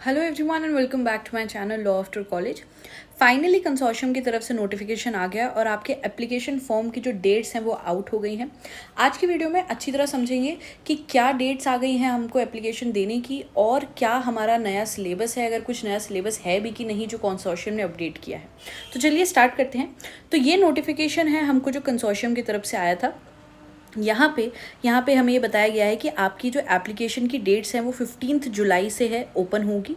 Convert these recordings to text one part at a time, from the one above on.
Hello everyone and welcome back to my channel law after college. Finally consortium की तरफ से notification आ गया और आपके एप्लीकेशन फॉर्म की जो डेट्स हैं वो आउट हो गई हैं। आज की वीडियो में अच्छी तरह समझेंगे कि क्या डेट्स आ गई हैं हमको एप्लीकेशन देने की और क्या हमारा नया सिलेबस है, अगर कुछ नया सिलेबस है भी कि नहीं जो कंसोर्शियम ने अपडेट किया है। तो चलिए स्टार्ट करते हैं। तो ये नोटिफिकेशन है हमको जो कंसोर्शियम की तरफ से आया था। यहाँ पे हमें ये बताया गया है कि आपकी जो एप्लीकेशन की डेट्स हैं वो 15 जुलाई से है ओपन होगी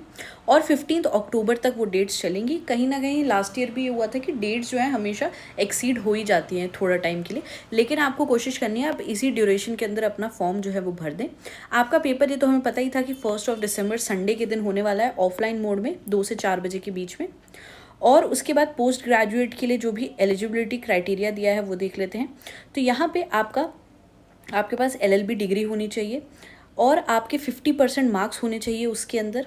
और 15 अक्टूबर तक वो डेट्स चलेंगी। कहीं ना कहीं लास्ट ईयर भी ये हुआ था कि डेट्स जो है हमेशा एक्सीड हो ही जाती हैं थोड़ा टाइम के लिए, लेकिन आपको कोशिश करनी है आप इसी ड्यूरेशन के अंदर अपना फॉर्म जो है वो भर दें। आपका पेपर ये तो हमें पता ही था कि 1 दिसंबर संडे के दिन होने वाला है, ऑफलाइन मोड में 2 से 4 बजे के बीच में। और उसके बाद पोस्ट ग्रेजुएट के लिए जो भी एलिजिबिलिटी क्राइटेरिया दिया है वो देख लेते हैं। तो यहाँ पे आपके पास LLB डिग्री होनी चाहिए और आपके 50% मार्क्स होने चाहिए उसके अंदर।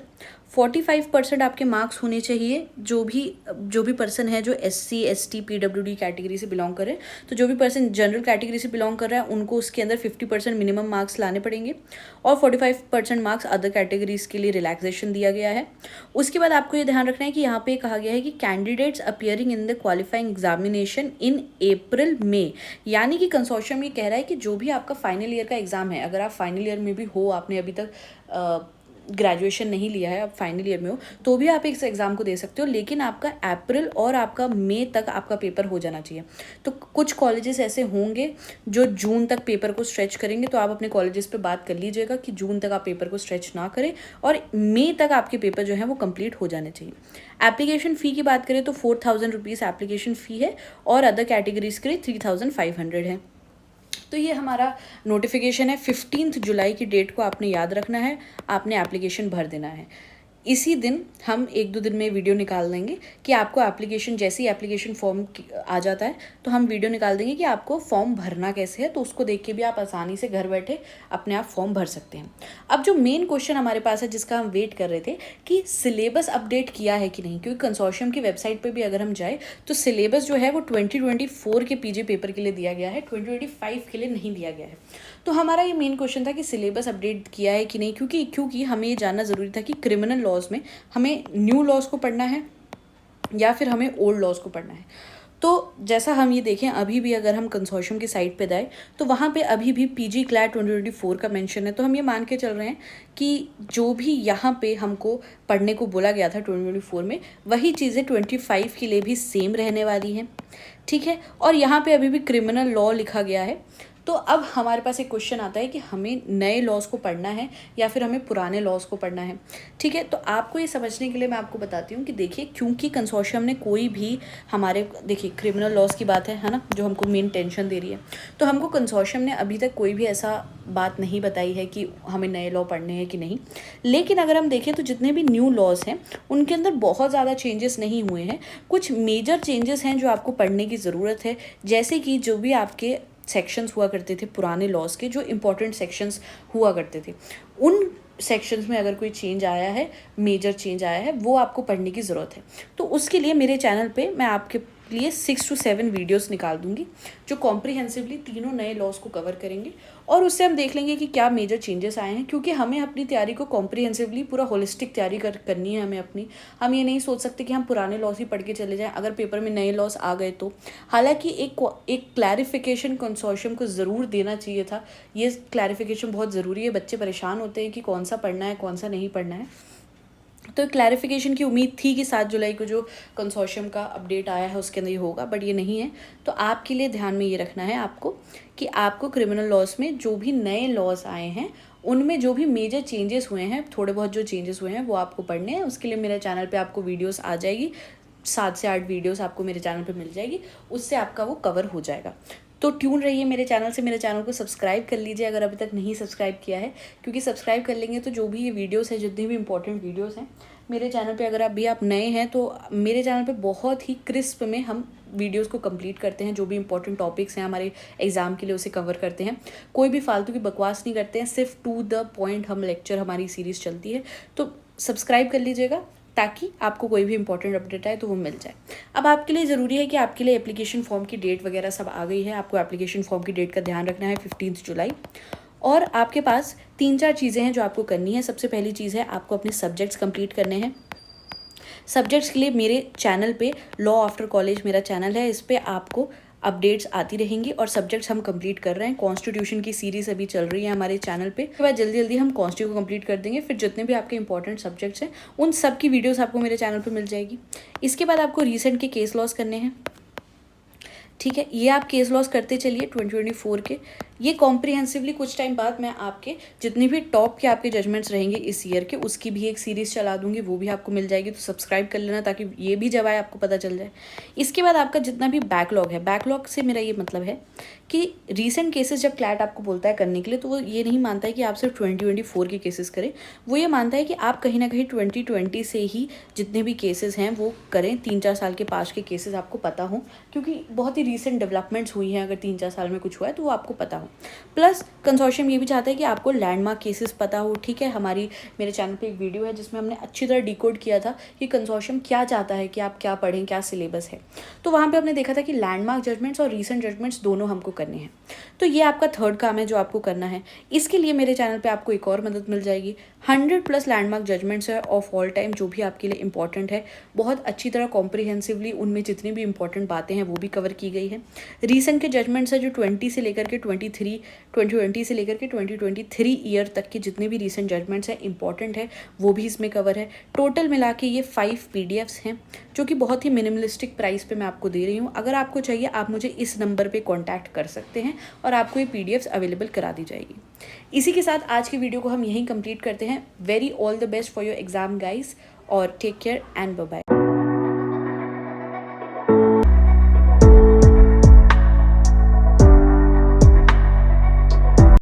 45% आपके मार्क्स होने चाहिए जो भी पर्सन है जो SC ST PWD कैटेगरी से बिलोंग करे। तो जो भी पर्सन जनरल कैटेगरी से बिलोंग कर रहा है उनको उसके अंदर 50% मिनिमम मार्क्स लाने पड़ेंगे और 45% मार्क्स अदर कैटेगरीज के लिए रिलैक्सेशन दिया गया है। उसके बाद आपको ये ध्यान रखना है कि यहाँ पे कहा गया है कि candidates appearing in the qualifying examination in April में, यानी कि कंसोर्शियम ये कह रहा है कि जो भी आपका फाइनल ईयर का एग्जाम है, अगर आप फाइनल ईयर में भी हो, आपने अभी तक ग्रेजुएशन नहीं लिया है, आप फाइनल ईयर में हो, तो भी आप इस एग्ज़ाम को दे सकते हो, लेकिन आपका अप्रैल और आपका मई तक आपका पेपर हो जाना चाहिए। तो कुछ कॉलेजेस ऐसे होंगे जो जून तक पेपर को स्ट्रेच करेंगे, तो आप अपने कॉलेजेस पे बात कर लीजिएगा कि जून तक आप पेपर को स्ट्रेच ना करें और मई तक आपके पेपर जो है वो कंप्लीट हो जाने चाहिए। एप्लीकेशन फ़ी की बात करें तो 4000 रुपीज़ एप्लीकेशन फ़ी है और अदर कैटेगरीज के लिए 3500 है। तो ये हमारा नोटिफिकेशन है। 15 जुलाई की डेट को आपने याद रखना है, आपने एप्लीकेशन भर देना है। इसी दिन हम 1-2 दिन में वीडियो निकाल देंगे कि आपको एप्लीकेशन, जैसे ही एप्लीकेशन फॉर्म आ जाता है तो हम वीडियो निकाल देंगे कि आपको फॉर्म भरना कैसे है, तो उसको देख के भी आप आसानी से घर बैठे अपने आप फॉर्म भर सकते हैं। अब जो मेन क्वेश्चन हमारे पास है जिसका हम वेट कर रहे थे कि सिलेबस अपडेट किया है कि नहीं, क्योंकि कंसोर्शियम की वेबसाइट पर भी अगर हम जाए तो सिलेबस जो है वो 2024 के PG पेपर के लिए दिया गया है, 2025 के लिए नहीं दिया गया है। तो हमारा ये मेन क्वेश्चन था कि सिलेबस अपडेट किया है कि नहीं, क्योंकि हमें ये जानना ज़रूरी था कि क्रिमिनल लॉज में हमें न्यू लॉज को पढ़ना है या फिर हमें ओल्ड लॉज को पढ़ना है। तो जैसा हम ये देखें, अभी भी अगर हम कंसोर्शियम की साइट पे जाए तो वहाँ पे अभी भी PG क्लैट 2024 का मेंशन है। तो हम ये मान के चल रहे हैं कि जो भी यहाँ पे हमको पढ़ने को बोला गया था 2024 में, वही चीज़ें 25 के लिए भी सेम रहने वाली हैं, ठीक है। और यहाँ पे अभी भी क्रिमिनल लॉ लिखा गया है। तो अब हमारे पास एक क्वेश्चन आता है कि हमें नए लॉज को पढ़ना है या फिर हमें पुराने लॉज को पढ़ना है, ठीक है। तो आपको ये समझने के लिए मैं आपको बताती हूँ कि देखिए, क्योंकि कंसोर्शियम ने कोई भी देखिए क्रिमिनल लॉज की बात है ना, जो हमको मेन टेंशन दे रही है। तो हमको कंसोर्शियम ने अभी तक कोई भी ऐसा बात नहीं बताई है कि हमें नए लॉ पढ़ने हैं कि नहीं। लेकिन अगर हम देखें तो जितने भी न्यू लॉज हैं उनके अंदर बहुत ज़्यादा चेंजेस नहीं हुए हैं। कुछ मेजर चेंजेस हैं जो आपको पढ़ने की ज़रूरत है, जैसे कि जो भी आपके सेक्शंस हुआ करते थे पुराने लॉज के, जो इम्पोर्टेंट सेक्शंस हुआ करते थे, उन सेक्शंस में अगर कोई चेंज आया है, मेजर चेंज आया है, वो आपको पढ़ने की ज़रूरत है। तो उसके लिए मेरे चैनल पे मैं आपके लिए 6 to 7 वीडियोस निकाल दूंगी जो कॉम्प्रिहेंसिवली तीनों नए लॉज को कवर करेंगे और उससे हम देख लेंगे कि क्या मेजर चेंजेस आए हैं, क्योंकि हमें अपनी तैयारी को कॉम्प्रिहेंसिवली पूरा होलिस्टिक तैयारी करनी है हमें अपनी। हम ये नहीं सोच सकते कि हम पुराने लॉज ही पढ़ के चले जाएं अगर पेपर में नए लॉज आ गए तो। हालांकि एक क्लैरिफिकेशन कंसोर्शियम को ज़रूर देना चाहिए था। ये क्लैरिफिकेशन बहुत ज़रूरी है, बच्चे परेशान होते हैं कि कौन सा पढ़ना है कौन सा नहीं पढ़ना है। तो क्लैरिफिकेशन की उम्मीद थी कि 7 जुलाई को जो कंसोर्शियम का अपडेट आया है उसके अंदर ये होगा, बट ये नहीं है। तो आपके लिए ध्यान में ये रखना है आपको कि आपको क्रिमिनल लॉज में जो भी नए लॉज आए हैं उनमें जो भी मेजर चेंजेस हुए हैं, थोड़े बहुत जो चेंजेस हुए हैं वो आपको पढ़ने हैं। उसके लिए मेरे चैनल पे आपको वीडियोस आ जाएगी, 7 से 8 वीडियोस आपको मेरे चैनल पे मिल जाएगी, उससे आपका वो कवर हो जाएगा। तो ट्यून रहिए मेरे चैनल से, मेरे चैनल को सब्सक्राइब कर लीजिए अगर अभी तक नहीं सब्सक्राइब किया है, क्योंकि सब्सक्राइब कर लेंगे तो जो भी ये वीडियोस है, जितने भी इंपॉर्टेंट वीडियोस हैं मेरे चैनल पे, अगर आप नए हैं तो मेरे चैनल पे बहुत ही क्रिस्प में हम वीडियोस को कंप्लीट करते हैं। जो भी इंपॉर्टेंट टॉपिक्स हैं हमारे एग्ज़ाम के लिए उसे कवर करते हैं, कोई भी फालतू की बकवास नहीं करते हैं, सिर्फ टू द पॉइंट हम लेक्चर, हमारी सीरीज़ चलती है। तो सब्सक्राइब कर लीजिएगा ताकि आपको कोई भी इंपॉर्टेंट अपडेट आए तो वो मिल जाए। अब आपके लिए ज़रूरी है कि आपके लिए एप्लीकेशन फॉर्म की डेट वगैरह सब आ गई है। आपको एप्लीकेशन फॉर्म की डेट का ध्यान रखना है 15 जुलाई। और आपके पास 3-4 चीज़ें हैं जो आपको करनी है। सबसे पहली चीज़ है आपको अपने सब्जेक्ट्स कंप्लीट करने हैं। सब्जेक्ट्स के लिए मेरे चैनल पे लॉ आफ्टर कॉलेज मेरा चैनल है, इस पे आपको अपडेट्स आती रहेंगी और सब्जेक्ट्स हम कंप्लीट कर रहे हैं। कॉन्स्टिट्यूशन की सीरीज अभी चल रही है हमारे चैनल पे। उसके बाद जल्दी जल्दी हम कॉन्स्टिट्यूशन को कंप्लीट कर देंगे। फिर जितने भी आपके इंपॉर्टेंट सब्जेक्ट्स हैं उन सब की वीडियोस आपको मेरे चैनल पे मिल जाएगी। इसके बाद आपको रिसेंट के केस लॉस करने हैं, ठीक है। ये आप केस लॉस करते चलिए 2024 के। ये कॉम्प्रिहेंसिवली कुछ टाइम बाद मैं आपके जितने भी टॉप के आपके जजमेंट्स रहेंगे इस ईयर के, उसकी भी एक सीरीज़ चला दूंगी, वो भी आपको मिल जाएगी। तो सब्सक्राइब कर लेना ताकि ये भी जब आए आपको पता चल जाए। इसके बाद आपका जितना भी बैकलॉग है, बैकलॉग से मेरा ये मतलब है कि रीसेंट केसेस जब क्लैट आपको बोलता है करने के लिए, तो वो ये नहीं मानता है कि आप सिर्फ 2024 के केसेस करें। वो ये मानता है कि आप कहीं ना कहीं 2020 से ही जितने भी केसेस हैं वो करें। 3-4 साल के पास के केसेस आपको पता हों, क्योंकि बहुत ही रीसेंट डेवलपमेंट्स हुई हैं। अगर 3-4 साल में कुछ हुआ है तो वो आपको पता हो। प्लस कंसोर्शियम ये भी चाहता है कि आपको लैंडमार्क केसेस पता हो, ठीक है। मेरे चैनल पे एक वीडियो है जिसमें हमने अच्छी तरह डिकोड किया था कि कंसोर्शियम क्या चाहता है कि आप क्या पढ़ें, क्या सिलेबस है। तो वहाँ पे हमने देखा था कि लैंडमार्क जजमेंट्स और रीसेंट जजमेंट्स दोनों हमको करने हैं। तो ये आपका थर्ड काम है जो आपको करना है। इसके लिए मेरे चैनल पे आपको एक और मदद मिल जाएगी। 100+ लैंडमार्क जजमेंट्स है ऑफ ऑल टाइम, जो भी आपके लिए इंपॉर्टेंट है। बहुत अच्छी तरह कॉम्प्रिहेंसिवली उनमें जितनी भी इंपॉर्टेंट बातें हैं वो भी कवर की गई है। रीसेंट के जजमेंट्स है जो 20 से लेकर के 2020 से लेकर के 2023 ईयर तक के जितने भी रीसेंट जजमेंट्स हैं इंपॉर्टेंट है, वो भी इसमें कवर है। टोटल मिला के ये 5 PDFs हैं जो कि बहुत ही मिनिमलिस्टिक प्राइस पे मैं आपको दे रही हूँ। अगर आपको चाहिए आप मुझे इस नंबर पे कांटेक्ट कर सकते हैं और आपको ये PDFs अवेलेबल करा दी जाएगी। इसी के साथ आज की वीडियो को हम यहीं कंप्लीट करते हैं। Very all the best for your exam guys, और take care and bye bye.